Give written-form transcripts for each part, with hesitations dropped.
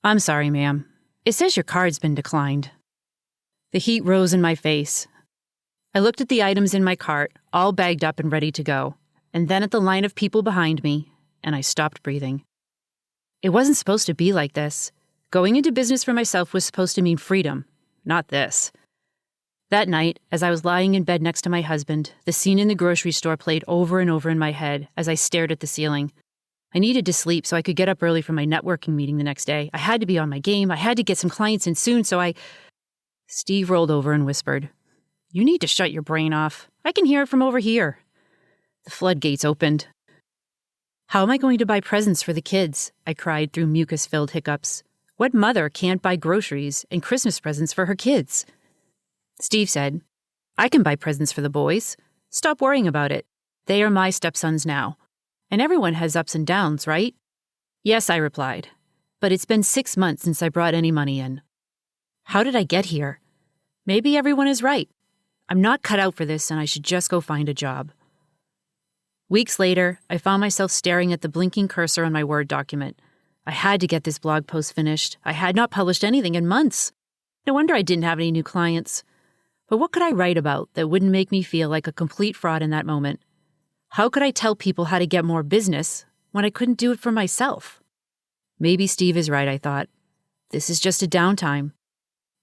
I'm sorry, ma'am. It says your card's been declined. The heat rose in my face. I looked at the items in my cart, all bagged up and ready to go, and then at the line of people behind me, and I stopped breathing. It wasn't supposed to be like this. Going into business for myself was supposed to mean freedom, not this. That night, as I was lying in bed next to my husband, the scene in the grocery store played over and over in my head as I stared at the ceiling. I needed to sleep so I could get up early for my networking meeting the next day. I had to be on my game. I had to get some clients in soon, Steve rolled over and whispered, "You need to shut your brain off. I can hear it from over here." The floodgates opened. "How am I going to buy presents for the kids?" I cried through mucus-filled hiccups. What mother can't buy groceries and Christmas presents for her kids? Steve said, "I can buy presents for the boys. Stop worrying about it. They are my stepsons now. And everyone has ups and downs, right?" "Yes," I replied. "But it's been 6 months since I brought any money in. How did I get here? Maybe everyone is right. I'm not cut out for this and I should just go find a job." Weeks later, I found myself staring at the blinking cursor on my Word document. I had to get this blog post finished. I had not published anything in months. No wonder I didn't have any new clients. But what could I write about that wouldn't make me feel like a complete fraud in that moment? How could I tell people how to get more business when I couldn't do it for myself? Maybe Steve is right, I thought. This is just a downtime.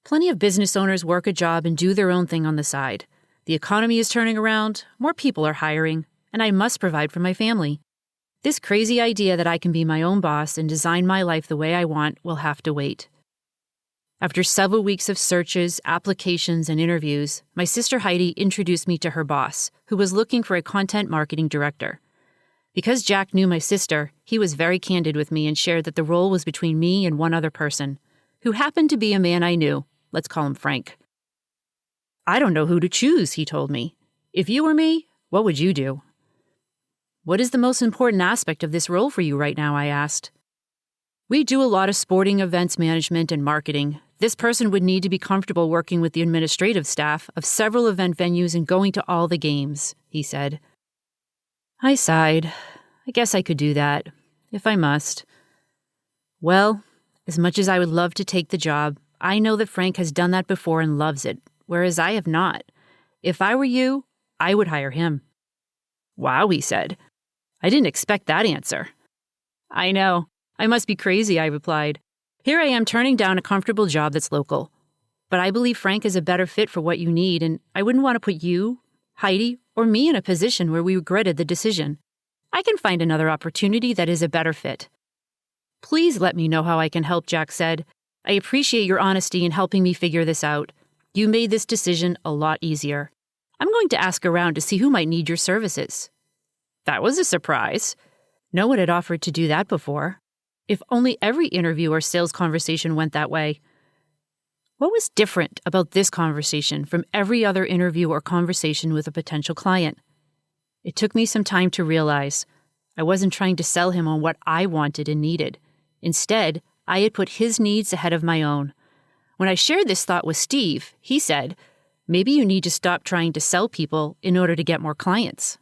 Plenty of business owners work a job and do their own thing on the side. The economy is turning around, more people are hiring, and I must provide for my family. This crazy idea that I can be my own boss and design my life the way I want will have to wait. After several weeks of searches, applications, and interviews, my sister Heidi introduced me to her boss, who was looking for a content marketing director. Because Jack knew my sister, he was very candid with me and shared that the role was between me and one other person, who happened to be a man I knew. Let's call him Frank. "I don't know who to choose," he told me. "If you were me, what would you do?" "What is the most important aspect of this role for you right now?" I asked. "We do a lot of sporting events management and marketing. This person would need to be comfortable working with the administrative staff of several event venues and going to all the games," he said. I sighed. I guess I could do that, if I must. Well, as much as I would love to take the job, I know that Frank has done that before and loves it, whereas I have not. If I were you, I would hire him. "Wow," he said. I didn't expect that answer. "I know. I must be crazy," I replied. "Here I am turning down a comfortable job that's local. But I believe Frank is a better fit for what you need, and I wouldn't want to put you, Heidi, or me in a position where we regretted the decision. I can find another opportunity that is a better fit." "Please let me know how I can help," Jack said. "I appreciate your honesty in helping me figure this out. You made this decision a lot easier. I'm going to ask around to see who might need your services." That was a surprise. No one had offered to do that before. If only every interview or sales conversation went that way. What was different about this conversation from every other interview or conversation with a potential client? It took me some time to realize I wasn't trying to sell him on what I wanted and needed. Instead, I had put his needs ahead of my own. When I shared this thought with Steve, he said, "Maybe you need to stop trying to sell people in order to get more clients."